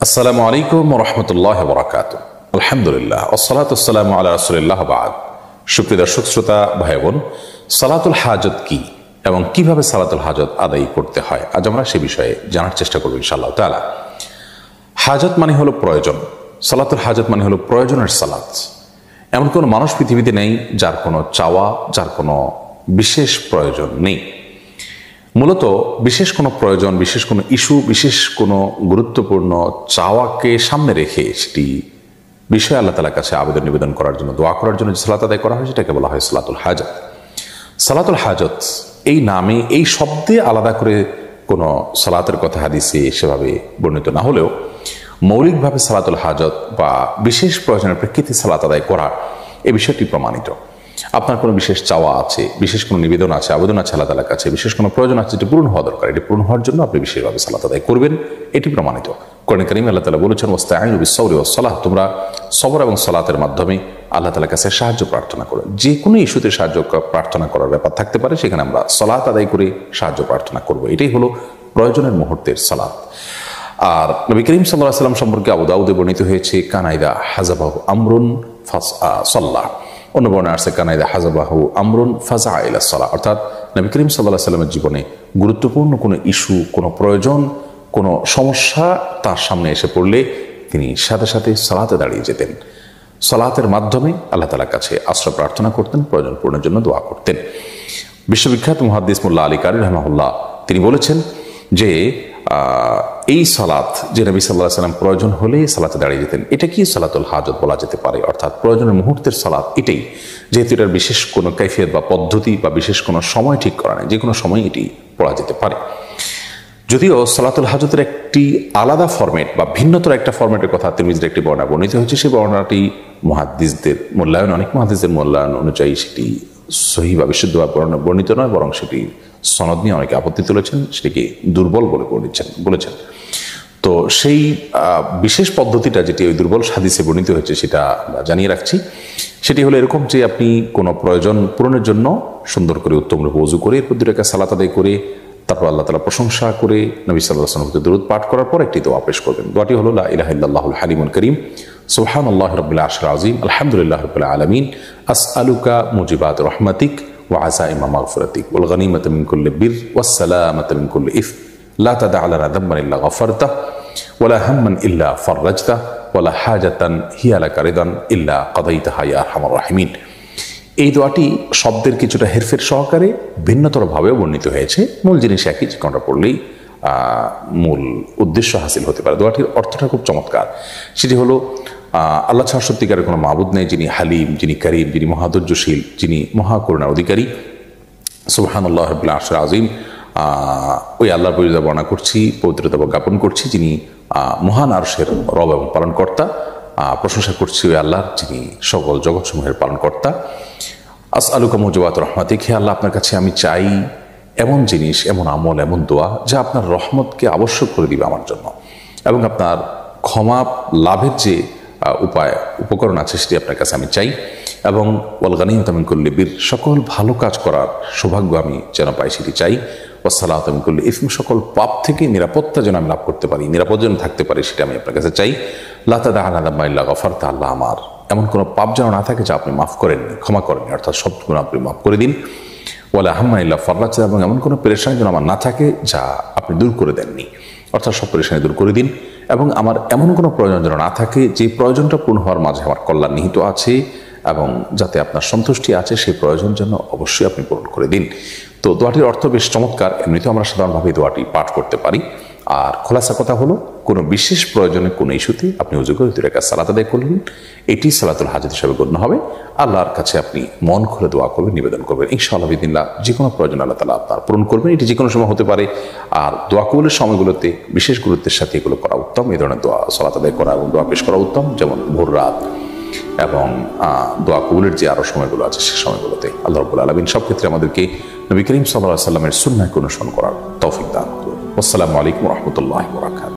আসসালামু আলাইকুম ওয়া রাহমাতুল্লাহি ওয়া বারাকাতুহু। আলহামদুলিল্লাহ ওয়াসসালাতু ওয়াসসালামু আলা রাসূলিল্লাহ বা'দ। সুপ্রিয় দর্শক শ্রোতা ভাই বোন, সালাতুল হাজত কি এবং কিভাবে সালাতুল হাজত আদায় করতে হয়, আজ আমরা সে বিষয়ে জানার চেষ্টা করব ইনশাআল্লাহ তাআলা। হাজত মানে হলো প্রয়োজন, সালাতুল হাজত মানে হলো প্রয়োজনের সালাত। এমন কোনো মানুষ পৃথিবীতে নেই যার কোনো চাওয়া, যার কোনো বিশেষ প্রয়োজন নেই। মূলত বিশেষ কোনো প্রয়োজন, বিশেষ কোনো ইস্যু, বিশেষ কোনো গুরুত্বপূর্ণ চাওয়াকে সামনে রেখে সেটি বিষয়ে আল্লাহ তাআলার কাছে আবেদন নিবেদন করার জন্য, দোয়া করার জন্য যে সালাত আদায় করা হয় সেটাকে বলা হয় সালাতুল হাজত। সালাতুল হাজত এই নামে, এই শব্দে আলাদা করে কোনো সালাতের কথা হাদিসে সেভাবে বর্ণিত না হলেও মৌলিকভাবে সালাতুল হাজত বা বিশেষ প্রয়োজনের প্রেক্ষিতে সালাত আদায় করা এই বিষয়টি প্রমাণিত। আপনার কোনো বিশেষ চাওয়া আছে, বিশেষ কোনো নিবেদন আছে, আবেদন আছে আল্লাহ তাআলার কাছে, বিশেষ কোনো প্রয়োজন আছে যেটি পূরণ হওয়া দরকার, এটি পূরণ হওয়ার জন্য আপনি বিশেষভাবে সালাত আদায় করবেন, এটি প্রমাণিত। কোরআনে কারীমে আল্লাহ তাআলা বলেছেন ওয়াস্তাঈনু বিস-সাবরি ওয়াস-সালাহ, তোমরা সবর এবং সালাতের মাধ্যমে আল্লাহ তাআলার কাছে সাহায্য প্রার্থনা করো। যে কোনো ইস্যুতে সাহায্য প্রার্থনা করার ব্যাপার থাকতে পারে, সেখানে আমরা সালাত আদায় করে সাহায্য প্রার্থনা করব। এটাই হলো প্রয়োজনের মুহূর্তের সালাত। আর নবী করিম সাল্লাল্লাহু আলাইহি ওয়াসাল্লাম সম্পর্কে আবু দাউদে বর্ণিত হয়েছে কানাইদা হাজাবাহু আমরুন ফাসাল্লাহ, অন্য বর্ণনায় আসছে কানাইদা হাজাবাহু আমরুন ফাজা ইলা সালাহ, অর্থাৎ নবী করিম সাল্লাল্লাহু আলাইহি ওয়াসাল্লামের জীবনে গুরুত্বপূর্ণ কোনো ইস্যু, কোনো প্রয়োজন, কোনো সমস্যা তার সামনে এসে পড়লে তিনি সাথে সাথে সালাতে দাঁড়িয়ে যেতেন। সালাতের মাধ্যমে আল্লাহ তাআলার কাছে আশ্রয় প্রার্থনা করতেন, প্রয়োজন পূরণের জন্য দোয়া করতেন। বিশ্ববিখ্যাত মুহাদ্দিস মোল্লা আলী কারি রাহিমাহুল্লাহ তিনি বলেছেন যে এই সালাত যে নবী সাল্লাল্লাহু আলাইহি ওয়াসাল্লাম প্রয়োজন হলে সালাতে দাঁড়িয়ে যেতেন, এটা কি সালাতুল হাজত বলা যেতে পারে, অর্থাৎ প্রয়োজনের মুহূর্তের সালাত এটাই। যেহেতু এটার বিশেষ কোনো কাইফিয়ত বা পদ্ধতি বা বিশেষ কোনো সময় ঠিক করা নেই, যে কোনো সময় এটি পড়া যেতে পারে। যদিও সালাতুল হাজতের একটি আলাদা ফরম্যাট বা ভিন্নতর একটা ফরম্যাটের কথা তিরমিজির একটি বর্ণনা বর্ণিত হয়েছে, সেই বর্ণনাটি মুহাদ্দিসদের মূল্যায়ন, অনেক মুহাদ্দিসদের মূল্যায়ন অনুযায়ী সেটি সহিহ বা বিশুদ্ধভাবে বর্ণিত নয়, বরং সেটি সনদ নিয়ে অনেকে আপত্তি তুলেছেন, সেটিকে দুর্বল বলে বলেছেন। তো সেই বিশেষ পদ্ধতিটা যেটি ওই দুর্বল হাদিসে বর্ণিত হয়েছে সেটা জানিয়ে রাখছি। সেটি হলো এরকম যে আপনি কোনো প্রয়োজন পূরণের জন্য সুন্দর করে উত্তম রূপে ওযু করে এরপর 2 রাকাত সালাত আদায় করে তারপর আল্লাহ তাআলা প্রশংসা করে নবী সাল্লাল্লাহু আলাইহি ওয়াসাল্লামের দরুদ পাঠ করার পর একটি দোয়া পেশ করবেন। দোয়াটি হলো লা ইলাহা ইল্লাল্লাহুল হালিমুল কারীম সুবহানাল্লাহি রাব্বিল আরশিল আযীম আলহামদুলিল্লাহি রাব্বিল আলামিন আসআলুকা মুজিবাত রাহমাতিক ওয়া আযাইমা মাগফিরাতিক ওয়াল গনিমাতা মিন কুল্লি বির ওয়াস সালামাতা মিন কুল্লি ইফ লা তাদা লানা যামবান ইল্লা গফারতাহু ওয়ালা হাম্মান ইল্লা ফাররাজতাহু ওয়ালা হাজাতান হিয়া লাকা রিদান ইল্লা কাদাইতাহা ইয়া আরহামার রাহিমিন। এই দোয়াটি শব্দের কিছুটা হেরফের সহকারে ভিন্নতরভাবেও বর্ণিত হয়েছে, মূল জিনিস একই, যে কোনটা পড়লেই মূল উদ্দেশ্য হাসিল হতে পারে। দোয়াটির অর্থটা খুব চমৎকার। সেটি হলো আল্লাহ ছাড়া সত্যিকারের কোনো মাবুদ নেই, যিনি হালিম, যিনি করিম, যিনি মহাধৈর্যশীল, যিনি মহাকরুণার অধিকারী। সুবহানাল্লাহি রাব্বিল আরশিল আযীম, ওই আল্লাহর পবিত্রতা বর্ণনা করছি, পবিত্রতা জ্ঞাপন করছি যিনি মহান আরশের রব এবং পালনকর্তা। প্রশংসা করছি ওই আল্লাহর যিনি সকল জগৎসমূহের পালনকর্তা। আসআলুকা মুজিবাত রাহমাতিক, হে আল্লাহ আপনার কাছে আমি চাই এমন জিনিস, এমন আমল, এমন দোয়া যা আপনার রহমতকে আবশ্যক করে দিবে আমার জন্য, এবং আপনার ক্ষমা লাভের যে উপকরণ আছে সেটি আপনার কাছে আমি চাই, এবং ওয়াল গনিমাতা মিন কুল্লি বির, সকল ভালো কাজ করার সৌভাগ্য আমি যেন পাই সেটি চাই, ওয়াস সালামাতা মিন কুল্লি ইসম, সকল পাপ থেকে নিরাপত্তা যেন আমি লাভ করতে পারি, নিরাপদ যেন থাকতে পারি সেটা আমি আপনার কাছে চাই। লা তাদা লানা যামবান ইল্লা গফারতাহু, আল্লাহ আমার এমন কোনো পাপ যেন না থাকে যা আপনি মাফ করেননি, ক্ষমা করেননি, অর্থাৎ সব গুনাহ আপনি মাফ করে দিন। ওয়ালা হাম্মান ইল্লা ফাররাজতাহু, এবং এমন কোনো পেরেশানি যেন আমার না থাকে যা আপনি দূর করে দেননি, অর্থাৎ সব পেরেশানি দূর করে দিন। এবং আমার এমন কোনো প্রয়োজন যেন না থাকে যে প্রয়োজনটা পূর্ণ হওয়ার মাঝে আমার কল্যাণ নিহিত আছে এবং যাতে আপনার সন্তুষ্টি আছে, সেই প্রয়োজন যেন অবশ্যই আপনি পূরণ করে দিন। তো দোয়াটির অর্থ বেশ চমৎকার। এমনিতেও আমরা সাধারণভাবে দোয়াটি পাঠ করতে পারি। আর খোলাসা কথা হলো, কোনো বিশেষ প্রয়োজনে কোনো ইস্যুতে আপনি ওযু করে 2 রাকাত সালাত আদায় করলেন, এটি সালাতুল হাজত হিসেবে গণ্য হবে। আল্লাহর কাছে আপনি মন খুলে দোয়া করবেন, নিবেদন করবেন, ইনশাআল্লাহ বিদিনিল্লাহ যে কোনো প্রয়োজন আল্লাহ তাআলা আপনার পূরণ করবেন। এটি যে কোনো সময় হতে পারে। আর দোয়া কবুলের সময়গুলোতে বিশেষ গুরুত্বের সাথে এগুলো করা উত্তম। এই ধরনের দোয়া সালাত আদায় করা এবং দোয়া পেশ করা উত্তম, যেমন ভোর রাত এবং দোয়া কবুলের যে আরও সময়গুলো আছে সে সময়গুলোতে। আল্লাহ রাব্বুল আলামিন সব ক্ষেত্রে আমাদেরকে নবী করিম সাল্লাল্লাহু আলাইহি ওয়াসাল্লামের সুন্নাহকে অনুসরণ করার তৌফিক দান করুন। আসসালামু আলাইকুম ওয়া রাহমাতুল্লাহি ওয়া বারাকাতুহু।